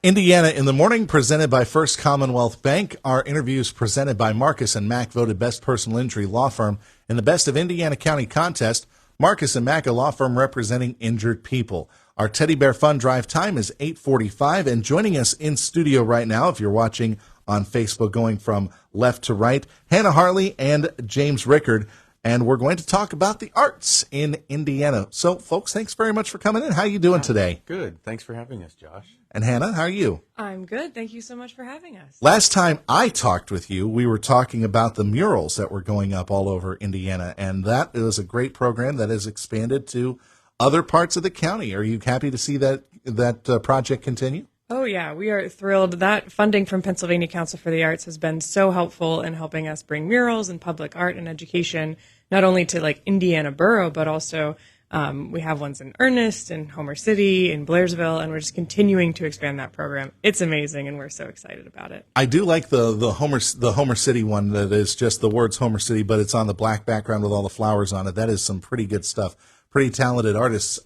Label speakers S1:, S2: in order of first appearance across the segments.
S1: Indiana in the Morning, presented by First Commonwealth Bank. Our interviews presented by Marcus and Mack, voted best personal injury law firm in the Best of Indiana County contest. Marcus and Mack, a law firm representing injured people. Our Teddy Bear Fund Drive time is 8:45, and joining us in studio right now, if you're watching on Facebook going from left to right, Hanna Harley and James Rickard, and we're going to talk about the arts in Indiana. So, folks, thanks very much for coming in. How are you doing today?
S2: Good. Thanks for having us, Josh.
S1: And Hanna, how are you?
S3: I'm good. Thank you so much for having us.
S1: Last time I talked with you, we were talking about the murals that were going up all over Indiana, and that is a great program that has expanded to other parts of the county. Are you happy to see that project continue?
S3: Oh, yeah. We are thrilled. That funding from Pennsylvania Council for the Arts has been so helpful in helping us bring murals and public art and education, not only to Indiana Borough, but also we have ones in Ernest and Homer City and Blairsville, and we're just continuing to expand that program. It's amazing, and we're so excited about it.
S1: I do like the Homer City one that is just the words Homer City, but it's on the black background with all the flowers on it. That is some pretty good stuff. Pretty talented artists.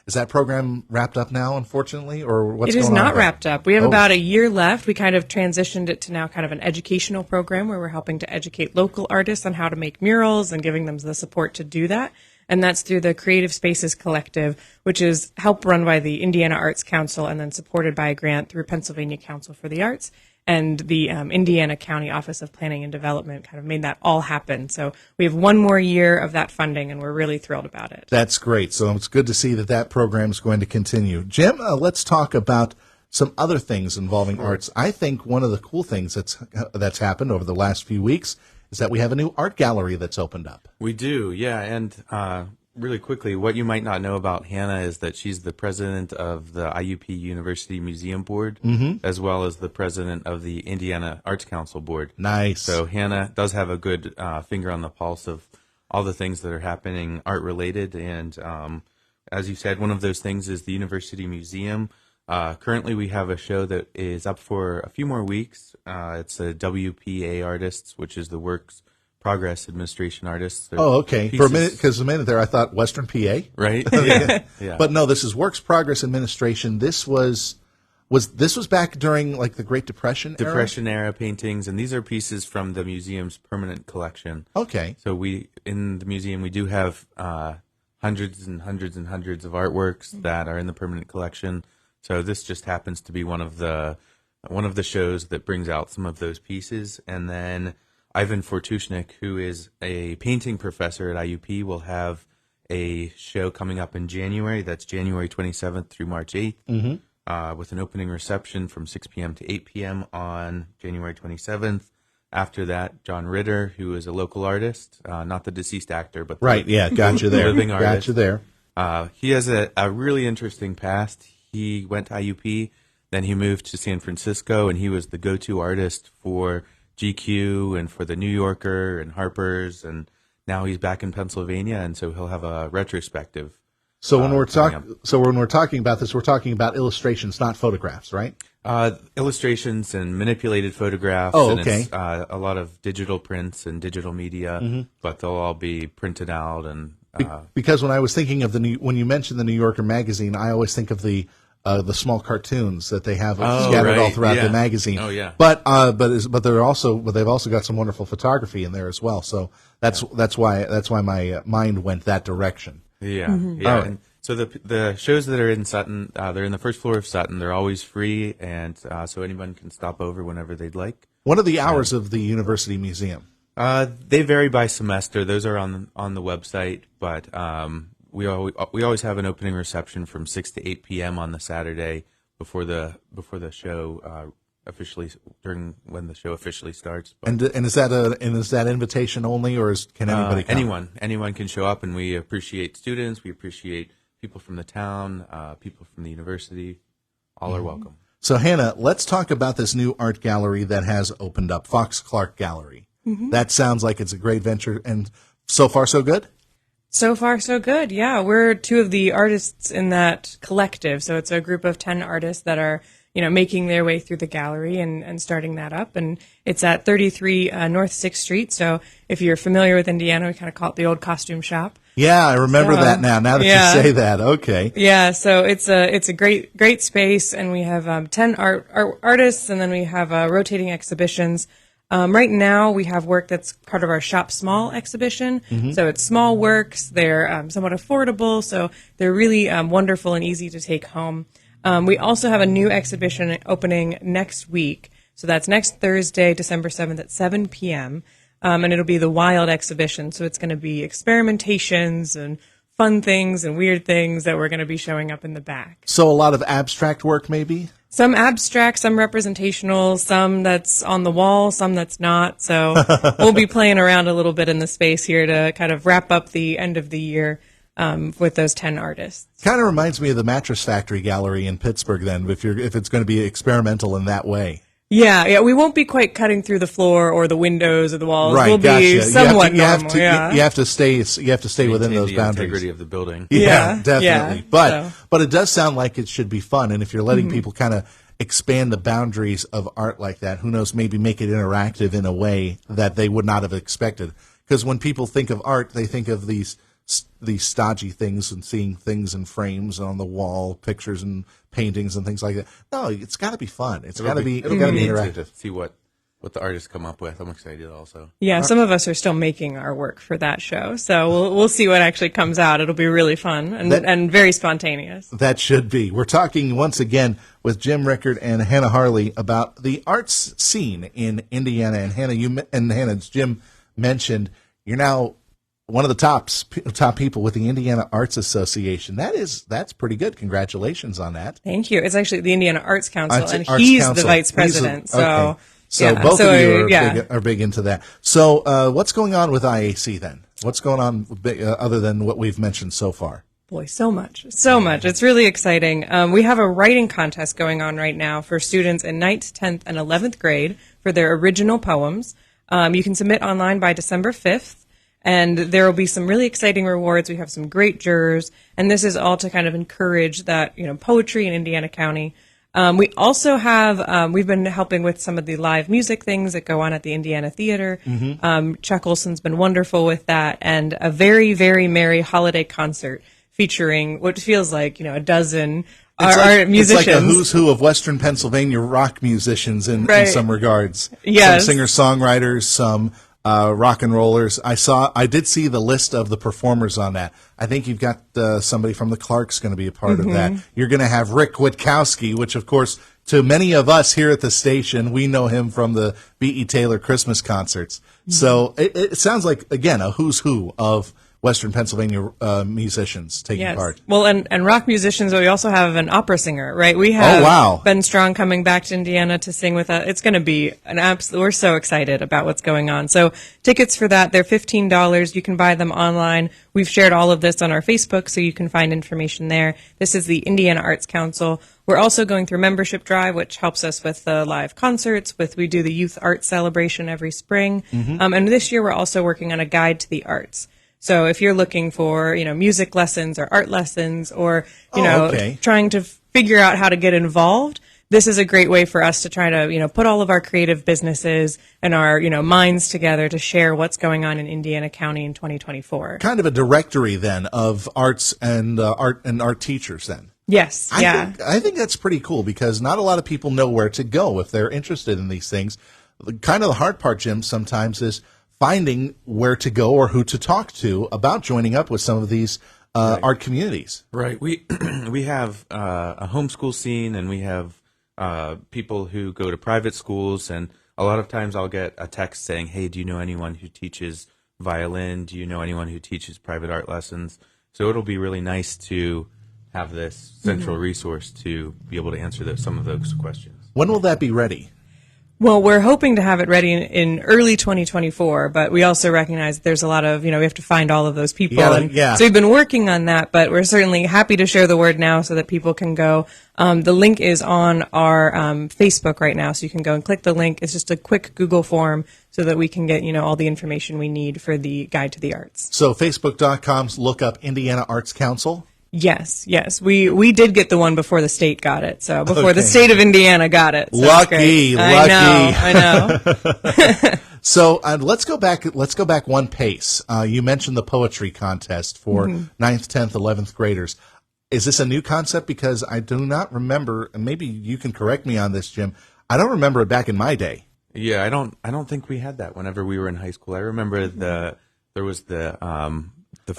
S1: Is that program wrapped up now, unfortunately, or what's going on?
S3: It is not wrapped up. We have about a year left. We kind of transitioned it to now kind of an educational program where we're helping to educate local artists on how to make murals and giving them the support to do that. And that's through the Creative Spaces Collective, which is help run by the Indiana Arts Council and then supported by a grant through Pennsylvania Council for the Arts. And the Indiana County Office of Planning and Development kind of made that all happen. So we have one more year of that funding, and we're really thrilled about it. That's
S1: great. So it's good to see that program is going to continue. Jim, let's talk about some other things involving arts. I think one of the cool things that's happened over the last few weeks is that we have a new art gallery that's opened up.
S2: We do, yeah. And really quickly, what you might not know about Hanna is that she's the president of the IUP University Museum Board, as well as the president of the Indiana Arts Council Board.
S1: Nice.
S2: So Hanna does have a good finger on the pulse of all the things that are happening art-related. And as you said, one of those things is the University Museum. Currently, we have a show that is up for a few more weeks. It's a WPA Artists, which is the Works Progress Administration Artists.
S1: Oh, okay. For a minute there, I thought Western PA.
S2: Right.
S1: Yeah. But no, this is Works Progress Administration. This was back during the Great Depression
S2: era paintings, and these are pieces from the museum's permanent collection.
S1: Okay.
S2: So in the museum we do have hundreds and hundreds and hundreds of artworks that are in the permanent collection. So this just happens to be one of the shows that brings out some of those pieces. And then Ivan Fortushnik, who is a painting professor at IUP, will have a show coming up in January. That's January 27th through March 8th, with an opening reception from 6 p.m. to 8 p.m. on January 27th. After that, John Ritter, who is a local artist, not the deceased actor, but
S1: got you there.
S2: Living artist.
S1: Got you there.
S2: He has a really interesting past. He went to IUP, then he moved to San Francisco, and he was the go-to artist for GQ and for the New Yorker and Harper's, and now he's back in Pennsylvania, and so he'll have a retrospective.
S1: So when we're talking about this, we're talking about illustrations, not photographs, right?
S2: Illustrations and manipulated photographs.
S1: Oh,
S2: and
S1: okay.
S2: It's, a lot of digital prints and digital media, but they'll all be printed out and.
S1: Because when I was thinking of when you mentioned the New Yorker magazine, I always think of the small cartoons that they have scattered all throughout the magazine.
S2: Oh yeah.
S1: But they've also got some wonderful photography in there as well. So that's why my mind went that direction.
S2: Yeah.
S1: Mm-hmm.
S2: Yeah.
S1: Right.
S2: And so the shows that are in Sutton, they're in the first floor of Sutton. They're always free, and so anyone can stop over whenever they'd like.
S1: What are the hours of the University Museum?
S2: They vary by semester. Those are on the website, but we always have an opening reception from 6 to 8 p.m. on the Saturday before the show when the show officially starts. But,
S1: and is that invitation only, or can anybody come?
S2: Anyone can show up, and we appreciate students. We appreciate people from the town, people from the university. All are welcome.
S1: So Hanna, let's talk about this new art gallery that has opened up, Fox Clark Gallery. That sounds like it's a great venture, and so far so good?
S3: So far so good, yeah. We're two of the artists in that collective, so it's a group of 10 artists that are making their way through the gallery and starting that up. And it's at 33 North 6th Street. So if you're familiar with Indiana, we kind of call it the old costume shop.
S1: Yeah, I remember that now that you say that. Okay.
S3: Yeah, so it's a great space, and we have 10 artists, and then we have rotating exhibitions. Right now, we have work that's part of our Shop Small exhibition. So it's small works. They're somewhat affordable, so they're really wonderful and easy to take home. We also have a new exhibition opening next week. So that's next Thursday, December 7th at 7 p.m., and it'll be the Wild exhibition. So it's going to be experimentations and fun things and weird things that we're going to be showing up in the back.
S1: So a lot of abstract work, maybe?
S3: Some abstract, some representational, some that's on the wall, some that's not. So we'll be playing around a little bit in the space here to kind of wrap up the end of the year with those 10 artists.
S1: Kind of reminds me of the Mattress Factory Gallery in Pittsburgh, then, if it's going to be experimental in that way.
S3: Yeah, we won't be quite cutting through the floor or the windows or the walls.
S1: Right,
S3: we'll be somewhat normal.
S1: You have to stay within those
S2: the
S1: boundaries.
S2: Integrity of the building.
S1: Yeah, definitely.
S3: Yeah,
S1: but it does sound like it should be fun, and if you're letting people kind of expand the boundaries of art like that, who knows, maybe make it interactive in a way that they would not have expected. Because when people think of art, they think of these stodgy things and seeing things in frames on the wall, pictures and paintings and things like that. No, it's got to be fun. It's got to be interactive.
S2: See what the artists come up with. I'm excited also.
S3: Yeah, some of us are still making our work for that show, so we'll see what actually comes out. It'll be really fun and very spontaneous.
S1: That should be. We're talking once again with Jim Rickard and Hanna Harley about the arts scene in Indiana. And Hanna, as Jim mentioned, you're now one of the top people with the Indiana Arts Association. That's pretty good. Congratulations on that.
S3: Thank you. It's actually the Indiana Arts Council, and he's the vice president.
S1: Okay. So both of you are big into that. So what's going on with IAC then? What's going on other than what we've mentioned so far?
S3: Boy, so much. It's really exciting. We have a writing contest going on right now for students in 9th, 10th, and 11th grade for their original poems. You can submit online by December 5th. And there will be some really exciting rewards. We have some great jurors, and this is all to kind of encourage that, poetry in Indiana County. We also have, we've been helping with some of the live music things that go on at the Indiana Theater. Chuck Olson's been wonderful with that, and a very, very merry holiday concert featuring what feels like, a dozen our musicians.
S1: It's like a who's who of Western Pennsylvania rock musicians in some regards.
S3: Yes.
S1: Some singer-songwriters, some rock and rollers. I did see the list of the performers on that. I think you've got somebody from the Clarks going to be a part of that. You're going to have Rick Witkowski, which of course to many of us here at the station, we know him from the B.E. Taylor Christmas concerts. So it sounds like, again, a who's who of Western Pennsylvania musicians taking part.
S3: Well, and rock musicians, but we also have an opera singer, right? We have Ben Strong coming back to Indiana to sing with us. It's going to be an absolute, we're so excited about what's going on. So tickets for that, they're $15. You can buy them online. We've shared all of this on our Facebook, so you can find information there. This is the Indiana Arts Council. We're also going through membership drive, which helps us with the live concerts. We do the youth arts celebration every spring. And this year we're also working on a guide to the arts. So if you're looking for, music lessons or art lessons or, trying to figure out how to get involved, this is a great way for us to try to, put all of our creative businesses and our, minds together to share what's going on in Indiana County in 2024.
S1: Kind of a directory then of arts and art teachers then.
S3: Yes.
S1: I think that's pretty cool because not a lot of people know where to go if they're interested in these things. Kind of the hard part, Jim, sometimes is finding where to go or who to talk to about joining up with some of these art communities.
S2: Right. We have a homeschool scene, and we have people who go to private schools, and a lot of times I'll get a text saying, hey, do you know anyone who teaches violin? Do you know anyone who teaches private art lessons? So it'll be really nice to have this central resource to be able to answer some of those questions.
S1: When will that be ready?
S3: Well, we're hoping to have it ready in early 2024, but we also recognize that there's a lot of, we have to find all of those people. So we've been working on that, but we're certainly happy to share the word now so that people can go. The link is on our Facebook right now, so you can go and click the link. It's just a quick Google form so that we can get, all the information we need for the Guide to the Arts.
S1: So Facebook.com, look up Indiana Arts Council.
S3: Yes. We did get the one before the state got it. So before the
S1: Okay.
S3: state of Indiana got it. So
S1: Lucky.
S3: I know.
S1: So let's go back one pace. You mentioned the poetry contest for 9th, 10th, 11th graders. Is this a new concept? Because I do not remember, and maybe you can correct me on this, Jim. I don't remember it back in my day.
S2: Yeah, I don't think we had that whenever we were in high school. I remember there was the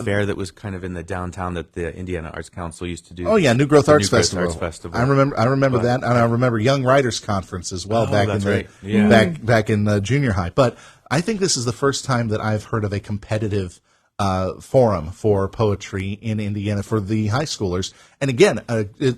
S2: fair that was kind of in the downtown that the Indiana Arts Council used to do.
S1: Oh yeah, New Growth
S2: The
S1: Arts
S2: New Growth
S1: Festival.
S2: Arts Festival.
S1: I remember that, and I remember Young Writers Conference as well back in
S2: that's
S1: the
S2: right. Yeah.
S1: back in junior high. But I think this is the first time that I've heard of a competitive forum for poetry in Indiana for the high schoolers. And again,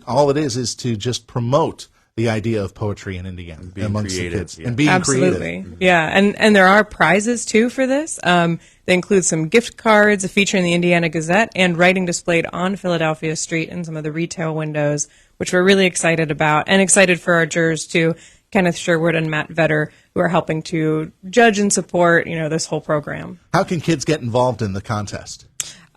S1: all it is to just promote the idea of poetry in Indiana amongst
S2: creative,
S1: the kids
S2: yeah.
S1: and being
S3: Absolutely.
S1: creative.
S3: Yeah. And there are prizes too for this. They include some gift cards, a feature in the Indiana Gazette, and writing displayed on Philadelphia Street in some of the retail windows, which we're really excited about, and excited for our jurors too, Kenneth Sherwood and Matt Vetter, who are helping to judge and support, this whole program.
S1: How can kids get involved in the contest?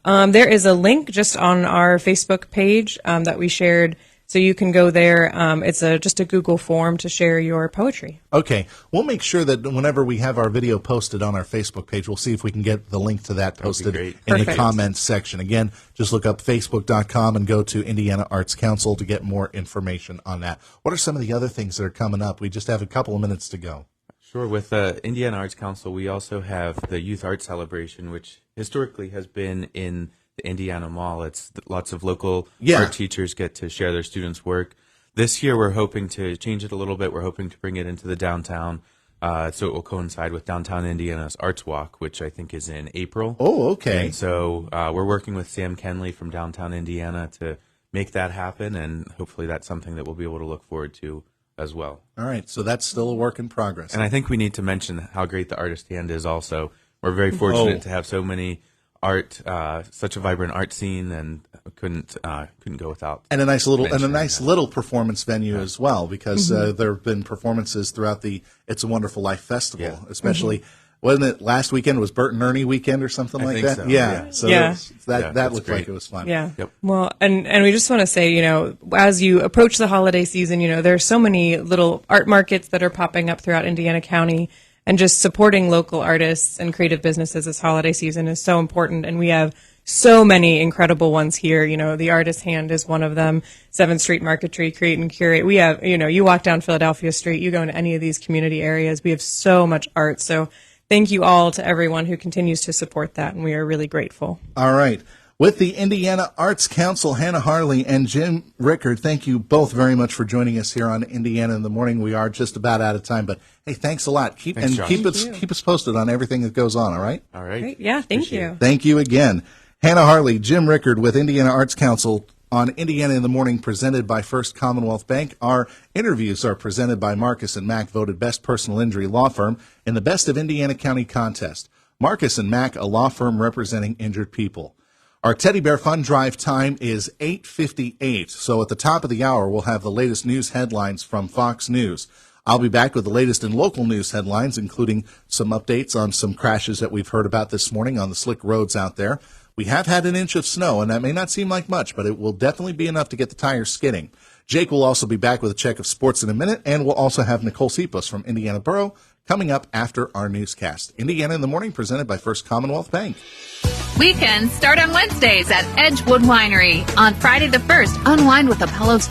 S3: There is a link just on our Facebook page that we shared, so you can go there. It's just a Google form to share your poetry.
S1: Okay. We'll make sure that whenever we have our video posted on our Facebook page, we'll see if we can get the link to that posted
S2: great.
S1: in the
S3: Perfect.
S1: comments section. Again, just look up facebook.com and go to Indiana Arts Council to get more information on that. What are some of the other things that are coming up? We just have a couple of minutes to go.
S2: Sure. With the Indiana Arts Council, we also have the Youth Art Celebration, which historically has been in the Indiana Mall. It's lots of local art teachers get to share their students' work. This year, we're hoping to change it a little bit. We're hoping to bring it into the downtown, so it will coincide with Downtown Indiana's Arts Walk, which I think is in April.
S1: Oh, okay.
S2: And so we're working with Sam Kenley from Downtown Indiana to make that happen, and hopefully that's something that we'll be able to look forward to as well.
S1: All right. So that's still a work in progress.
S2: And I think we need to mention how great the artist hand is also. We're very fortunate to have so many such a vibrant art scene, and couldn't go without.
S1: And a nice little
S2: that.
S1: little performance venue as well, because there have been performances throughout the It's a Wonderful Life Festival, especially. Wasn't it last weekend? Was Bert and Ernie weekend or something like
S2: think
S1: that?
S2: so,
S1: Yeah.
S2: yeah.
S1: So
S3: Yeah.
S1: that
S2: that's
S1: looked
S2: great.
S1: like it was fun.
S3: Yeah.
S2: Yep.
S3: Well, and we just want to say, as you approach the holiday season, there are so many little art markets that are popping up throughout Indiana County, and just supporting local artists and creative businesses this holiday season is so important. And we have so many incredible ones here. The Artist Hand is one of them. 7th Street Marketry, Create and Curate. We have, you walk down Philadelphia Street, you go into any of these community areas. We have so much art. So thank you all to everyone who continues to support that, and we are really grateful.
S1: All right. With the Indiana Arts Council, Hanna Harley and Jim Rickard, thank you both very much for joining us here on Indiana in the Morning. We are just about out of time, but hey, thanks a lot. Keep us posted on everything that goes on, all right?
S2: All right.
S3: Great. Yeah, thank you.
S1: Thank you again. Hanna Harley, Jim Rickard with Indiana Arts Council on Indiana in the Morning, presented by First Commonwealth Bank. Our interviews are presented by Marcus and Mack, voted Best Personal Injury Law Firm in the Best of Indiana County contest. Marcus and Mack, a law firm representing injured people. Our Teddy Bear Fund Drive time is 8:58, so at the top of the hour, we'll have the latest news headlines from Fox News. I'll be back with the latest in local news headlines, including some updates on some crashes that we've heard about this morning on the slick roads out there. We have had an inch of snow, and that may not seem like much, but it will definitely be enough to get the tires skidding. Jake will also be back with a check of sports in a minute, and we'll also have Nicole Sipos from Indiana Borough coming up after our newscast. Indiana in the Morning, presented by First Commonwealth Bank.
S4: Weekends start on Wednesdays at Edgewood Winery. On Friday the 1st, unwind with Apollo's